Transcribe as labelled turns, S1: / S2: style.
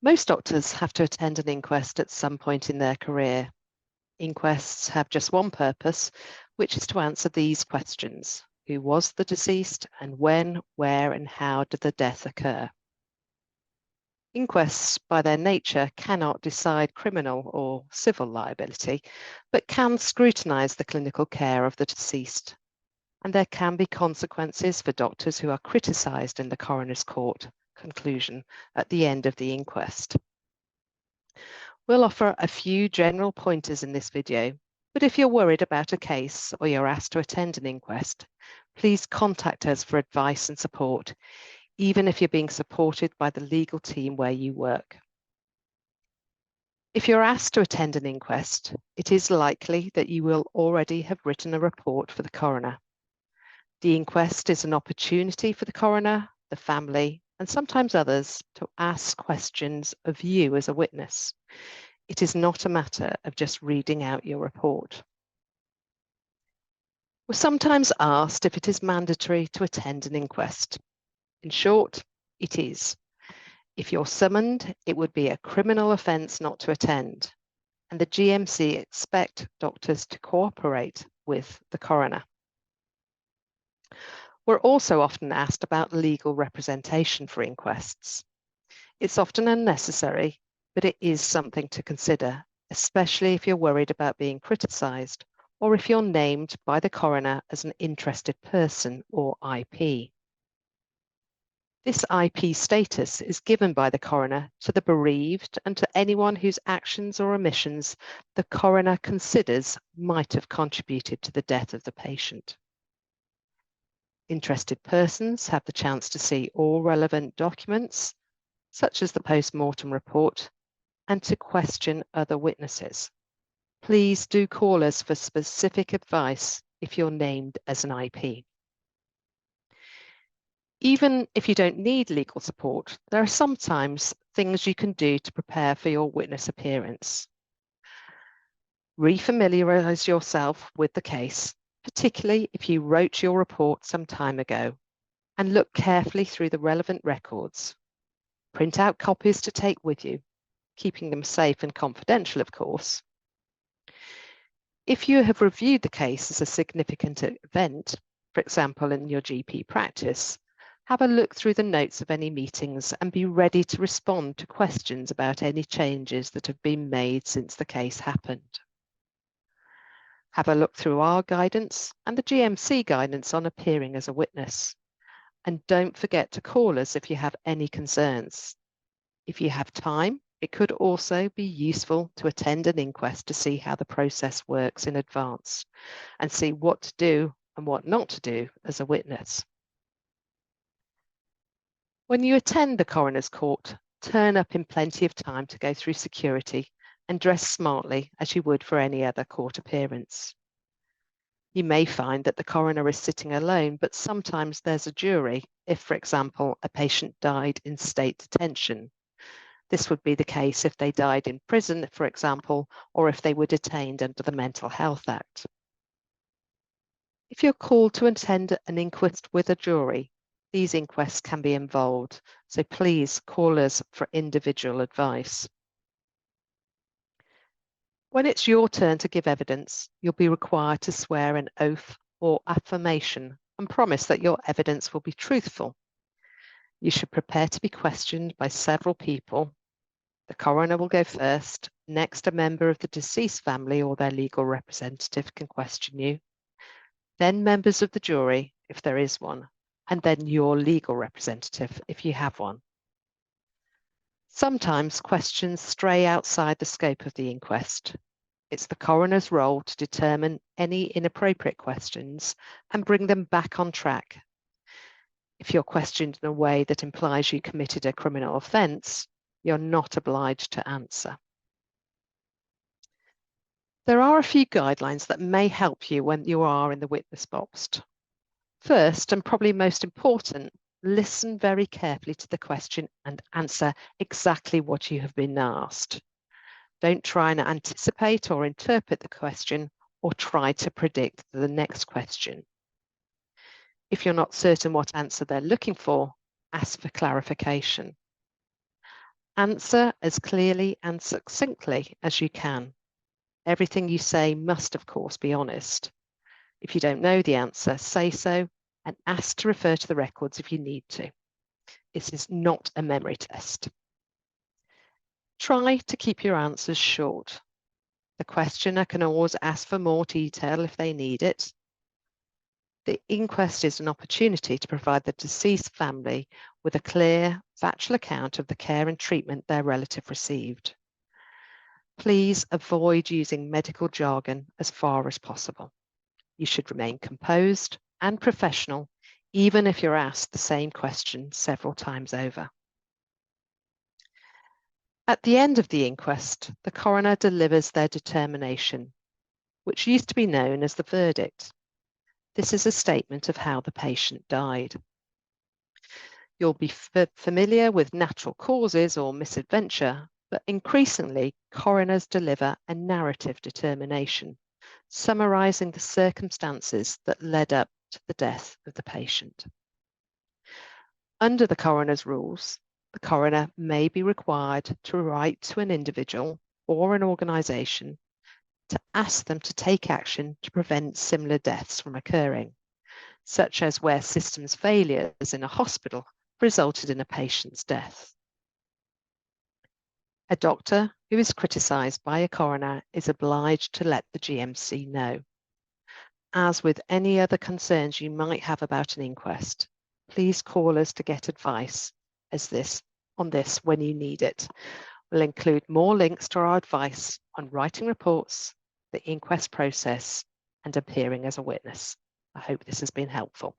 S1: Most doctors have to attend an inquest at some point in their career. Inquests have just one purpose, which is to answer these questions. Who was the deceased, and when, where, and how did the death occur? Inquests, by their nature, cannot decide criminal or civil liability, but can scrutinise the clinical care of the deceased. And there can be consequences for doctors who are criticised in the coroner's court conclusion at the end of the inquest. We'll offer a few general pointers in this video, but if you're worried about a case or you're asked to attend an inquest, please contact us for advice and support, even if you're being supported by the legal team where you work. If you're asked to attend an inquest, it is likely that you will already have written a report for the coroner. The inquest is an opportunity for the coroner, the family, and sometimes others to ask questions of you as a witness. It is not a matter of just reading out your report. We're sometimes asked if it is mandatory to attend an inquest. In short, it is. If you're summoned, it would be a criminal offence not to attend, and the GMC expect doctors to cooperate with the coroner. We're also often asked about legal representation for inquests. It's often unnecessary, but it is something to consider, especially if you're worried about being criticised or if you're named by the coroner as an interested person or IP. This IP status is given by the coroner to the bereaved and to anyone whose actions or omissions the coroner considers might have contributed to the death of the patient. Interested persons have the chance to see all relevant documents, such as the post-mortem report, and to question other witnesses. Please do call us for specific advice if you're named as an IP. Even if you don't need legal support, there are sometimes things you can do to prepare for your witness appearance. Refamiliarise yourself with the case, particularly if you wrote your report some time ago, and look carefully through the relevant records. Print out copies to take with you, keeping them safe and confidential, of course. If you have reviewed the case as a significant event, for example, in your GP practice, have a look through the notes of any meetings and be ready to respond to questions about any changes that have been made since the case happened. Have a look through our guidance and the GMC guidance on appearing as a witness. And don't forget to call us if you have any concerns. If you have time, it could also be useful to attend an inquest to see how the process works in advance and see what to do and what not to do as a witness. When you attend the coroner's court, turn up in plenty of time to go through security and dress smartly as you would for any other court appearance. You may find that the coroner is sitting alone, but sometimes there's a jury if, for example, a patient died in state detention. This would be the case if they died in prison, for example, or if they were detained under the Mental Health Act. If you're called to attend an inquest with a jury, these inquests can be involved, so please call us for individual advice. When it's your turn to give evidence, you'll be required to swear an oath or affirmation and promise that your evidence will be truthful. You should prepare to be questioned by several people. The coroner will go first. Next, a member of the deceased family or their legal representative can question you. Then members of the jury, if there is one, and then your legal representative, if you have one. Sometimes questions stray outside the scope of the inquest. It's the coroner's role to determine any inappropriate questions and bring them back on track. If you're questioned in a way that implies you committed a criminal offence, you're not obliged to answer. There are a few guidelines that may help you when you are in the witness box. First, and probably most important, listen very carefully to the question and answer exactly what you have been asked. Don't try and anticipate or interpret the question or try to predict the next question. If you're not certain what answer they're looking for, ask for clarification. Answer as clearly and succinctly as you can. Everything you say must, of course, be honest. If you don't know the answer, say so and ask to refer to the records if you need to. This is not a memory test. Try to keep your answers short. The questioner can always ask for more detail if they need it. The inquest is an opportunity to provide the deceased family with a clear, factual account of the care and treatment their relative received. Please avoid using medical jargon as far as possible. You should remain composed and professional, even if you're asked the same question several times over. At the end of the inquest, the coroner delivers their determination, which used to be known as the verdict. This is a statement of how the patient died. You'll be familiar with natural causes or misadventure, but increasingly, coroners deliver a narrative determination, summarising the circumstances that led up to the death of the patient. Under the coroner's rules, the coroner may be required to write to an individual or an organisation to ask them to take action to prevent similar deaths from occurring, such as where systems failures in a hospital resulted in a patient's death. A doctor who is criticised by a coroner is obliged to let the GMC know. As with any other concerns you might have about an inquest, please call us to get advice on this when you need it. We'll include more links to our advice on writing reports, the inquest process, and appearing as a witness. I hope this has been helpful.